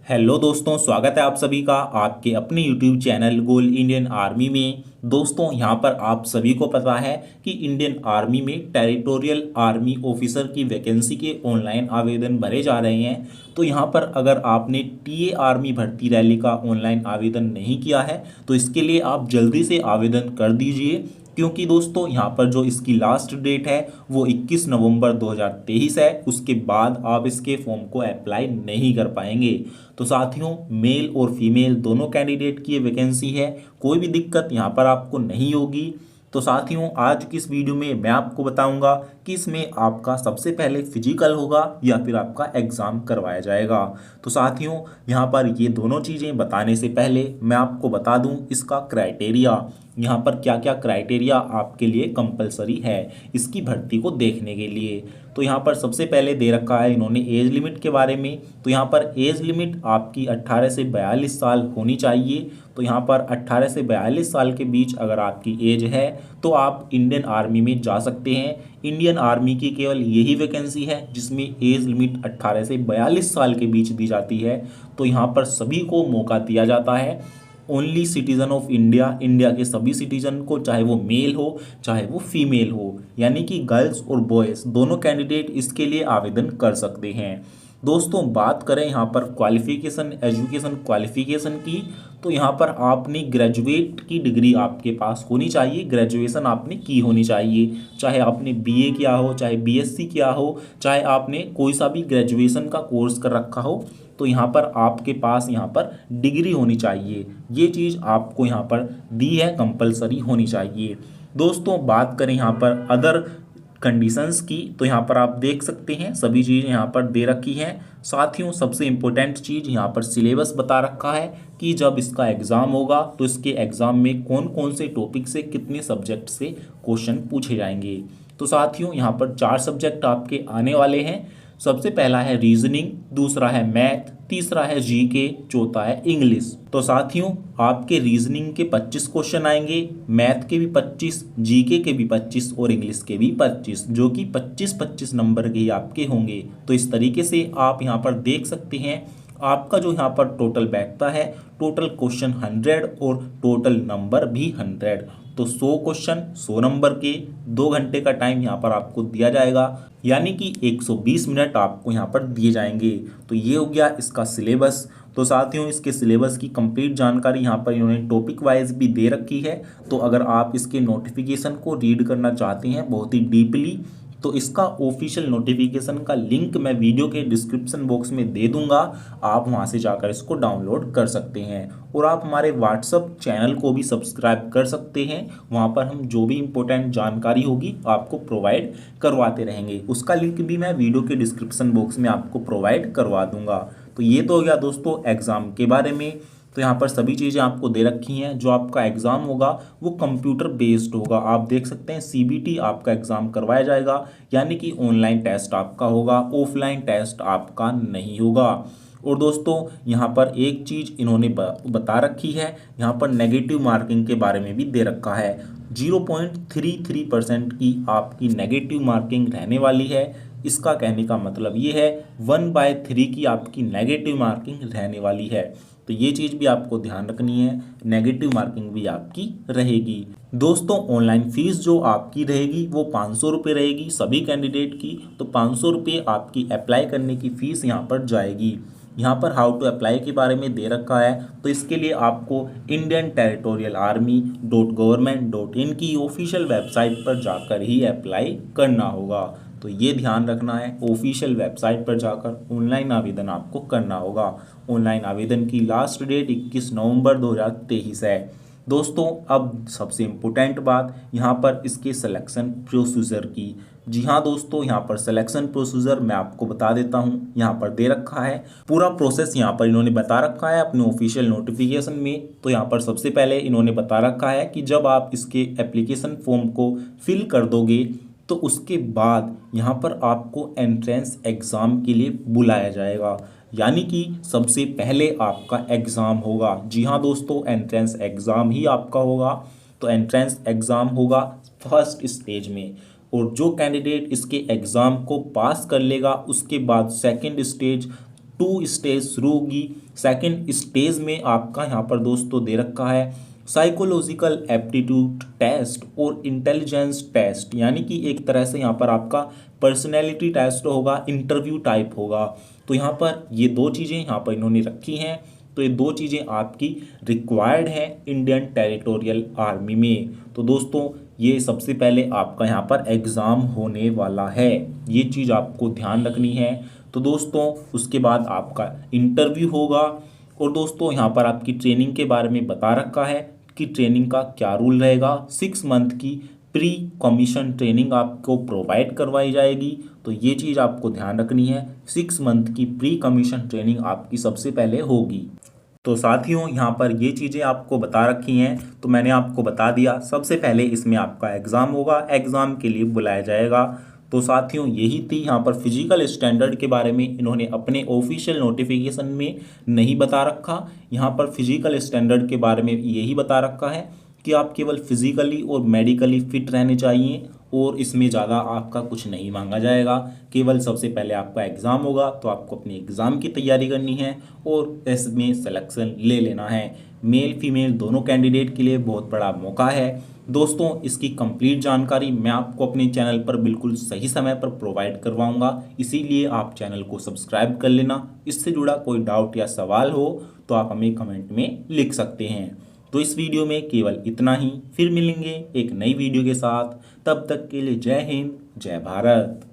Hello दोस्तों, स्वागत है आप सभी का आपके अपने यूट्यूब चैनल गोल इंडियन आर्मी में। दोस्तों यहाँ पर आप सभी को पता है कि इंडियन आर्मी में टेरिटोरियल आर्मी ऑफिसर की वैकेंसी के ऑनलाइन आवेदन भरे जा रहे हैं। तो यहाँ पर अगर आपने टीए आर्मी भर्ती रैली का ऑनलाइन आवेदन नहीं किया है तो इसके लिए आप जल्दी से आवेदन कर दीजिए, क्योंकि दोस्तों यहाँ पर जो इसकी लास्ट डेट है वो 21 नवंबर 2023 है। उसके बाद आप इसके फॉर्म को अप्लाई नहीं कर पाएंगे। तो साथियों, मेल और फीमेल दोनों कैंडिडेट की ये वैकेंसी है, कोई भी दिक्कत यहाँ पर आपको नहीं होगी। तो साथियों, आज की इस वीडियो में मैं आपको बताऊंगा कि इसमें आपका सबसे पहले फिजिकल होगा या फिर आपका एग्ज़ाम करवाया जाएगा। तो साथियों, यहाँ पर ये दोनों चीज़ें बताने से पहले मैं आपको बता दूं इसका क्राइटेरिया, यहाँ पर क्या क्या क्राइटेरिया आपके लिए कंपलसरी है इसकी भर्ती को देखने के लिए। तो यहाँ पर सबसे पहले दे रखा है इन्होंने एज लिमिट के बारे में। तो यहाँ पर एज लिमिट आपकी 18 से 42 साल होनी चाहिए। तो यहाँ पर 18 से 42 साल के बीच अगर आपकी एज है तो आप इंडियन आर्मी में जा सकते हैं। इंडियन आर्मी की केवल यही वैकेंसी है जिसमें एज लिमिट 18 से 42 साल के बीच दी जाती है। तो यहाँ पर सभी को मौका दिया जाता है। Only citizen of India, India के सभी सिटीजन को, चाहे वो मेल हो चाहे वो फीमेल हो, यानी कि गर्ल्स और बॉयज़ दोनों कैंडिडेट इसके लिए आवेदन कर सकते हैं। दोस्तों बात करें यहाँ पर क्वालिफिकेशन, एजुकेशन क्वालिफिकेशन की, तो यहाँ पर आपने ग्रेजुएट की डिग्री आपके पास होनी चाहिए, ग्रेजुएशन आपने की होनी चाहिए। चाहे आपने बीए किया हो, चाहे बीएससी किया हो, चाहे आपने कोई सा भी ग्रेजुएशन का कोर्स कर रखा हो, तो यहाँ पर आपके पास यहाँ पर डिग्री होनी चाहिए। ये चीज़ आपको यहाँ पर दी है, कंपलसरी होनी चाहिए। दोस्तों बात करें यहाँ पर अदर कंडीशंस की, तो यहाँ पर आप देख सकते हैं सभी चीज़ यहाँ पर दे रखी हैं। साथियों सबसे इम्पोर्टेंट चीज़ यहाँ पर सिलेबस बता रखा है कि जब इसका एग्ज़ाम होगा तो इसके एग्ज़ाम में कौन कौन से टॉपिक से कितने सब्जेक्ट से क्वेश्चन पूछे जाएंगे। तो साथियों यहाँ पर 4 सब्जेक्ट आपके आने वाले हैं। सबसे पहला है रीजनिंग, दूसरा है मैथ, तीसरा है जीके, चौथा है इंग्लिश। तो साथियों आपके रीजनिंग के 25 क्वेश्चन आएंगे, मैथ के भी 25, जीके के भी 25 और इंग्लिश के भी 25, जो कि 25-25 नंबर के ही आपके होंगे। तो इस तरीके से आप यहाँ पर देख सकते हैं आपका जो यहाँ पर टोटल बैठता है, टोटल क्वेश्चन 100 और टोटल नंबर भी 100। तो 100 क्वेश्चन 100 नंबर के 2 घंटे का टाइम यहाँ पर आपको दिया जाएगा, यानी कि 120 मिनट आपको यहाँ पर दिए जाएंगे। तो ये हो गया इसका सिलेबस। तो साथियों इसके सिलेबस की कंप्लीट जानकारी यहाँ पर इन्होंने टॉपिक वाइज भी दे रखी है। तो अगर आप इसके नोटिफिकेशन को रीड करना चाहते हैं बहुत ही डीपली, तो इसका ऑफिशियल नोटिफिकेशन का लिंक मैं वीडियो के डिस्क्रिप्शन बॉक्स में दे दूंगा, आप वहां से जाकर इसको डाउनलोड कर सकते हैं। और आप हमारे व्हाट्सएप चैनल को भी सब्सक्राइब कर सकते हैं, वहां पर हम जो भी इंपॉर्टेंट जानकारी होगी आपको प्रोवाइड करवाते रहेंगे। उसका लिंक भी मैं वीडियो के डिस्क्रिप्शन बॉक्स में आपको प्रोवाइड करवा दूंगा। तो ये तो हो गया दोस्तों एग्ज़ाम के बारे में। तो यहाँ पर सभी चीज़ें आपको दे रखी हैं। जो आपका एग्ज़ाम होगा वो कंप्यूटर बेस्ड होगा। आप देख सकते हैं सीबीटी आपका एग्ज़ाम करवाया जाएगा, यानी कि ऑनलाइन टेस्ट आपका होगा, ऑफलाइन टेस्ट आपका नहीं होगा। और दोस्तों यहाँ पर एक चीज़ इन्होंने बता रखी है, यहाँ पर नेगेटिव मार्किंग के बारे में भी दे रखा है। 0.33% की आपकी नेगेटिव मार्किंग रहने वाली है। इसका कहने का मतलब ये है 1/3 की आपकी नेगेटिव मार्किंग रहने वाली है। तो ये चीज़ भी आपको ध्यान रखनी है, नेगेटिव मार्किंग भी आपकी रहेगी। दोस्तों ऑनलाइन फीस जो आपकी रहेगी वो 500 रुपये रहेगी सभी कैंडिडेट की। तो 500 रुपये आपकी अप्लाई करने की फ़ीस यहाँ पर जाएगी। यहाँ पर हाउ टू अप्लाई के बारे में दे रखा है। तो इसके लिए आपको indianterritorialarmy.government.in की ऑफिशियल वेबसाइट पर जाकर ही अप्लाई करना होगा। तो ये ध्यान रखना है, ऑफिशियल वेबसाइट पर जाकर ऑनलाइन आवेदन आपको करना होगा। ऑनलाइन आवेदन की लास्ट डेट 21 नवंबर 2023 है। दोस्तों अब सबसे इम्पोर्टेंट बात यहाँ पर इसके सिलेक्शन प्रोसीजर की। जी हाँ दोस्तों, यहाँ पर सिलेक्शन प्रोसीजर मैं आपको बता देता हूँ। यहाँ पर दे रखा है पूरा प्रोसेस, यहाँ पर इन्होंने बता रखा है अपने ऑफिशियल नोटिफिकेशन में। तो यहाँ पर सबसे पहले इन्होंने बता रखा है कि जब आप इसके एप्लीकेशन फॉर्म को फिल कर दोगे तो उसके बाद यहाँ पर आपको एंट्रेंस एग्ज़ाम के लिए बुलाया जाएगा, यानी कि सबसे पहले आपका एग्ज़ाम होगा। जी हाँ दोस्तों, एंट्रेंस एग्ज़ाम ही आपका होगा। तो एंट्रेंस एग्ज़ाम होगा फर्स्ट स्टेज में, और जो कैंडिडेट इसके एग्ज़ाम को पास कर लेगा उसके बाद सेकंड स्टेज 2 स्टेज शुरू होगी। सेकंड स्टेज में आपका यहाँ पर दोस्तों दे रखा है साइकोलॉजिकल एप्टीट्यूड टेस्ट और इंटेलिजेंस टेस्ट, यानी कि एक तरह से यहाँ पर आपका पर्सनैलिटी टेस्ट होगा, इंटरव्यू टाइप होगा। तो यहाँ पर ये दो चीज़ें यहाँ पर इन्होंने रखी हैं। तो ये दो चीज़ें आपकी रिक्वायर्ड है इंडियन टेरिटोरियल आर्मी में। तो दोस्तों ये सबसे पहले आपका यहाँ पर एग्ज़ाम होने वाला है, ये चीज़ आपको ध्यान रखनी है। तो दोस्तों उसके बाद आपका इंटरव्यू होगा। और दोस्तों यहाँ पर आपकी ट्रेनिंग के बारे में बता रखा है कि ट्रेनिंग का क्या रूल रहेगा। 6 मंथ की प्री कमीशन ट्रेनिंग आपको प्रोवाइड करवाई जाएगी। तो ये चीज़ आपको ध्यान रखनी है, 6 मंथ की प्री कमीशन ट्रेनिंग आपकी सबसे पहले होगी। तो साथियों यहाँ पर ये चीज़ें आपको बता रखी हैं, तो मैंने आपको बता दिया। सबसे पहले इसमें आपका एग्ज़ाम होगा, एग्ज़ाम के लिए बुलाया जाएगा। तो साथियों यही थी यहाँ पर फिजिकल स्टैंडर्ड के बारे में इन्होंने अपने ऑफिशियल नोटिफिकेशन में नहीं बता रखा। यहाँ पर फिजिकल स्टैंडर्ड के बारे में यही बता रखा है कि आप केवल फिजिकली और मेडिकली फिट रहने चाहिए, और इसमें ज़्यादा आपका कुछ नहीं मांगा जाएगा। केवल सबसे पहले आपका एग्ज़ाम होगा, तो आपको अपने एग्ज़ाम की तैयारी करनी है और इसमें सिलेक्शन ले लेना है। मेल फीमेल दोनों कैंडिडेट के लिए बहुत बड़ा मौका है। दोस्तों इसकी कंप्लीट जानकारी मैं आपको अपने चैनल पर बिल्कुल सही समय पर प्रोवाइड करवाऊंगा, इसीलिए आप चैनल को सब्सक्राइब कर लेना। इससे जुड़ा कोई डाउट या सवाल हो तो आप हमें कमेंट में लिख सकते हैं। तो इस वीडियो में केवल इतना ही, फिर मिलेंगे एक नई वीडियो के साथ। तब तक के लिए जय हिंद, जय भारत।